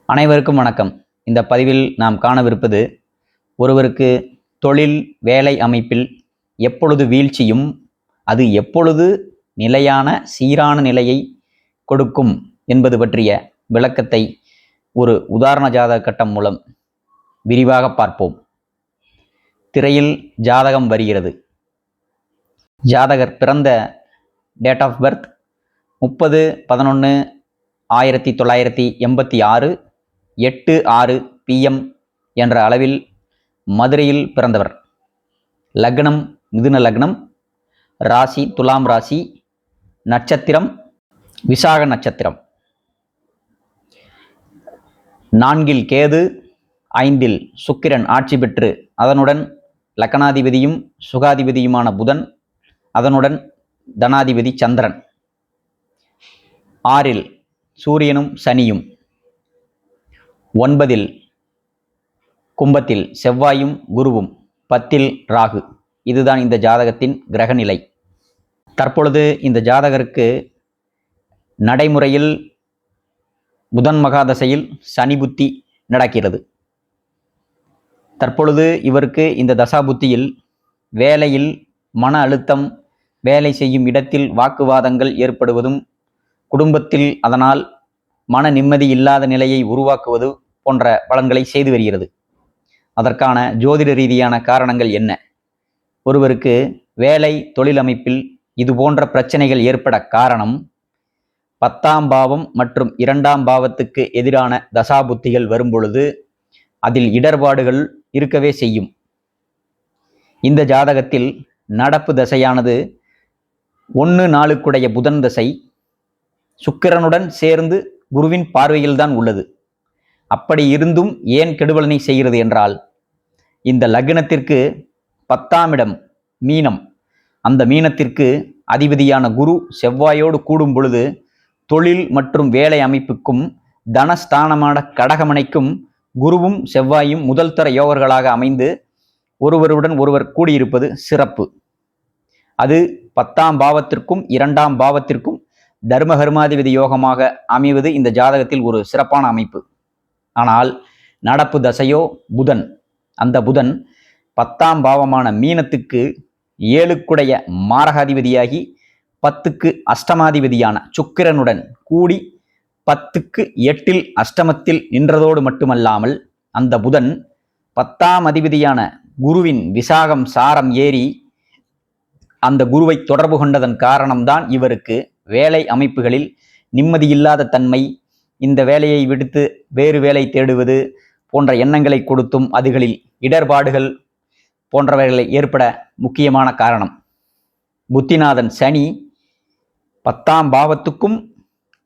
அனைவருக்கும் வணக்கம். இந்த பதிவில் நாம் காணவிருப்பது ஒருவருக்கு தொழில் வேலை அமைப்பில் எப்பொழுது வீழ்ச்சியும் அது எப்பொழுது நிலையான சீரான நிலையை கொடுக்கும் என்பது பற்றிய விளக்கத்தை ஒரு உதாரண ஜாதக கட்டம் மூலம் விரிவாக பார்ப்போம். திரையில் ஜாதகம் வருகிறது. ஜாதகர் பிறந்த டேட் ஆஃப் பர்த் 30/11/1986 8:06 PM என்ற அளவில் மதுரையில் பிறந்தவர். லக்னம் மிதுன லக்னம், ராசி துலாம் ராசி, நட்சத்திரம் விசாக நட்சத்திரம். 4 கேது, 5 சுக்கிரன் ஆட்சி பெற்று அதனுடன் லக்னாதிபதியும் சுகாதிபதியுமான புதன், அதனுடன் தனாதிபதி சந்திரன், 6 சூரியனும் சனியும், 9 கும்பத்தில் செவ்வாயும் குருவும், 10 ராகு. இதுதான் இந்த ஜாதகத்தின் கிரகநிலை. தற்பொழுது இந்த ஜாதகருக்கு நடைமுறையில் புதன் மகாதசையில் சனி புத்தி நடக்கிறது. தற்பொழுது இவருக்கு இந்த தசாபுத்தியில் வேலையில் மன அழுத்தம், வேலை செய்யும் இடத்தில் வாக்குவாதங்கள் ஏற்படுவதும், குடும்பத்தில் அதனால் மன நிம்மதி இல்லாத நிலையை உருவாக்குவது போன்ற பலன்களை செய்து வருகிறது. அதற்கான ஜோதிட ரீதியான காரணங்கள் என்ன? ஒருவருக்கு வேலை தொழில் அமைப்பில் இது போன்ற பிரச்சனைகள் ஏற்பட காரணம் 10ஆம் பாவம் மற்றும் 2ஆம் பாவத்துக்கு எதிரான தசாபுத்திகள் வரும்பொழுது அதில் இடர்பாடுகள் இருக்கவே செய்யும். இந்த ஜாதகத்தில் நடப்பு தசையானது 1-4 புதன் தசை சுக்கிரனுடன் சேர்ந்து குருவின் பார்வையில்தான் உள்ளது. அப்படி இருந்தும் ஏன் கெடுபலனை செய்கிறது என்றால், இந்த லக்னத்திற்கு 10ஆம் இடம் மீனம், அந்த மீனத்திற்கு அதிபதியான குரு செவ்வாயோடு கூடும் பொழுது தொழில் மற்றும் வேலை அமைப்புக்கும் தனஸ்தானமான கடகமனைக்கும் குருவும் செவ்வாயும் முதல் தர யோகர்களாக அமைந்து ஒருவருடன் ஒருவர் கூடியிருப்பது சிறப்பு. அது 10ஆம் பாவத்திற்கும் 2ஆம் பாவத்திற்கும் தர்மகர்மாதிபதி யோகமாக அமைவது இந்த ஜாதகத்தில் ஒரு சிறப்பான அமைப்பு. ஆனால் நடப்பு தசையோ புதன், அந்த புதன் 10ஆம் பாவமான மீனத்துக்கு 7 மாரகாதிபதியாகி 10க்கு அஷ்டமாதிபதியான சுக்கிரனுடன் கூடி 10க்கு 8 அஷ்டமத்தில் நின்றதோடு மட்டுமல்லாமல் அந்த புதன் 10ஆம் அதிபதியான குருவின் விசாகம் சாரம் ஏறி அந்த குருவை தொடர்பு கொண்டதன் காரணம்தான் இவருக்கு வேலை அமைப்புகளில் நிம்மதியில்லாத தன்மை, இந்த வேலையை விடுத்து வேறு வேலை தேடுவது போன்ற எண்ணங்களை கொடுத்தும் அதுகளில் இடர்பாடுகள் போன்றவைகளை ஏற்பட முக்கியமான காரணம். புத்திநாதன் சனி 10ஆம் பாவத்துக்கும்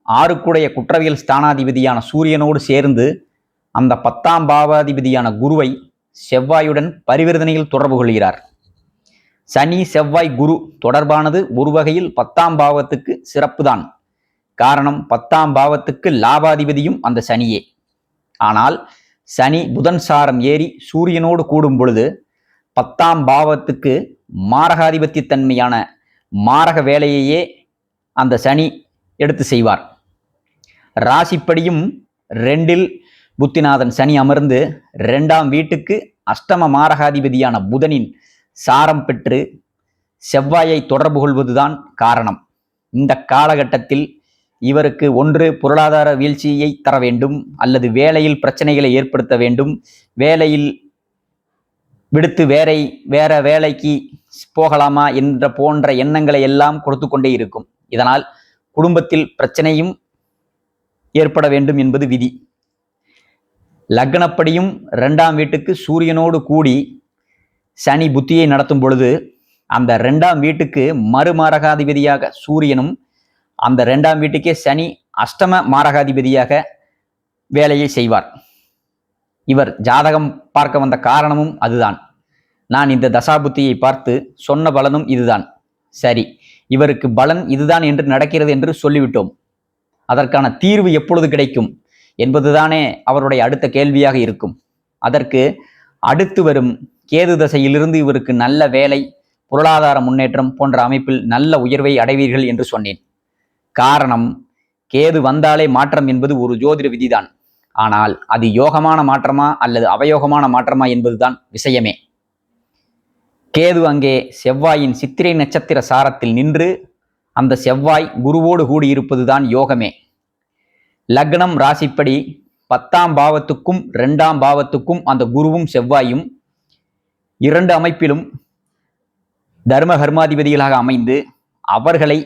6 குற்றவியல் ஸ்தானாதிபதியான சூரியனோடு சேர்ந்து அந்த 10ஆம் பாவாதிபதியான குருவை செவ்வாயுடன் பரிவர்த்தனையில் தொடர்பு கொள்கிறார். சனி செவ்வாய் குரு தொடர்பானது ஒரு வகையில் 10ஆம் பாவத்துக்கு சிறப்புதான். காரணம், 10ஆம் பாவத்துக்கு லாபாதிபதியும் அந்த சனியே. ஆனால் சனி புதன் சாரம் ஏறி சூரியனோடு கூடும் பொழுது 10ஆம் பாவத்துக்கு மாரகாதிபத்திய தன்மையான மாரக வேலையையே அந்த சனி எடுத்து செய்வார். ராசிப்படியும் 2 புத்திநாதன் சனி அமர்ந்து 2ஆம் வீட்டுக்கு அஷ்டம மாரகாதிபதியான புதனின் சாரம் பெற்று செவ்வாயை தொடர்பு கொள்வதுதான் காரணம். இந்த காலகட்டத்தில் இவருக்கு ஒன்று பொருளாதார வீழ்ச்சியை தர வேண்டும், அல்லது வேலையில் பிரச்சனைகளை ஏற்படுத்த வேண்டும், வேலையில் விடுத்து வேற வேலைக்கு போகலாமா என்ற போன்ற எண்ணங்களை எல்லாம் கொடுத்து கொண்டே இருக்கும். இதனால் குடும்பத்தில் பிரச்சனையும் ஏற்பட வேண்டும் என்பது விதி. லக்னப்படியும் 2ஆம் வீட்டுக்கு சூரியனோடு கூடி சனி புத்தியை நடத்தும் பொழுது அந்த 2ஆம் வீட்டுக்கு மறுமாரகாதிபதியாக சூரியனும், அந்த 2ஆம் வீட்டுக்கே சனி அஷ்டம மாரகாதிபதியாக வேலையை செய்வார். இவர் ஜாதகம் பார்க்க வந்த காரணமும் அதுதான். நான் இந்த தசாபுத்தியை பார்த்து சொன்ன பலனும் இதுதான். சரி, இவருக்கு பலன் இதுதான் என்று நடக்கிறது என்று சொல்லிவிட்டோம். அதற்கான தீர்வு எப்பொழுது கிடைக்கும் என்பதுதானே அவருடைய அடுத்த கேள்வியாக இருக்கும். அதற்கு அடுத்து வரும் கேது தசையிலிருந்து இவருக்கு நல்ல வேலை, பொருளாதார முன்னேற்றம் போன்ற அமைப்பில் நல்ல உயர்வை அடைவீர்கள் என்று சொன்னேன். காரணம், கேது வந்தாலே மாற்றம் என்பது ஒரு ஜோதிட விதிதான். ஆனால் அது யோகமான மாற்றமா அல்லது அவயோகமான மாற்றமா என்பதுதான் விஷயமே. கேது அங்கே செவ்வாயின் சித்திரை நட்சத்திர சாரத்தில் நின்று அந்த செவ்வாய் குருவோடு கூடியிருப்பதுதான் யோகமே. லக்னம் ராசிப்படி 10ஆம் பாவத்துக்கும் 2ஆம் பாவத்துக்கும் அந்த குருவும் செவ்வாயும் 2 அமைப்பிலும் தர்ம கர்மாதிபதிகளாக அமைந்து அவர்களை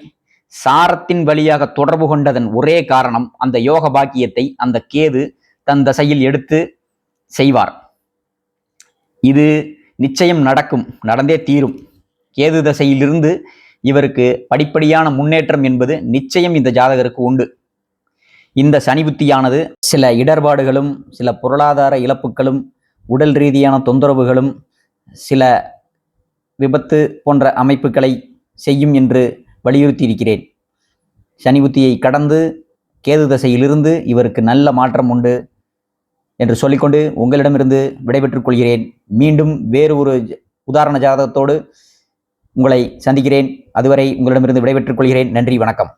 சாரத்தின் வழியாக தொடர்பு கொண்டதன் ஒரே காரணம் அந்த யோக பாக்கியத்தை அந்த கேது தன் தசையில் எடுத்து செய்வார். இது நிச்சயம் நடக்கும், நடந்தே தீரும். கேது தசையிலிருந்து இவருக்கு படிப்படியான முன்னேற்றம் என்பது நிச்சயம் இந்த ஜாதகருக்கு உண்டு. இந்த சனி புத்தியானது சில இடர்பாடுகளும் சில பொருளாதார இழப்புகளும் உடல் ரீதியான தொந்தரவுகளும் சில விபத்து போன்ற அமைப்புகளை செய்யும் என்று வலியுறுத்தி இருக்கிறேன். சனி புத்தியை கடந்து கேது தசையிலிருந்து இவருக்கு நல்ல மாற்றம் உண்டு என்று சொல்லிக்கொண்டு உங்களிடமிருந்து விடைபெற்றுக் கொள்கிறேன். மீண்டும் வேறு ஒரு உதாரண ஜாதகத்தோடு உங்களை சந்திக்கிறேன். அதுவரை உங்களிடமிருந்து விடைபெற்றுக் கொள்கிறேன். நன்றி, வணக்கம்.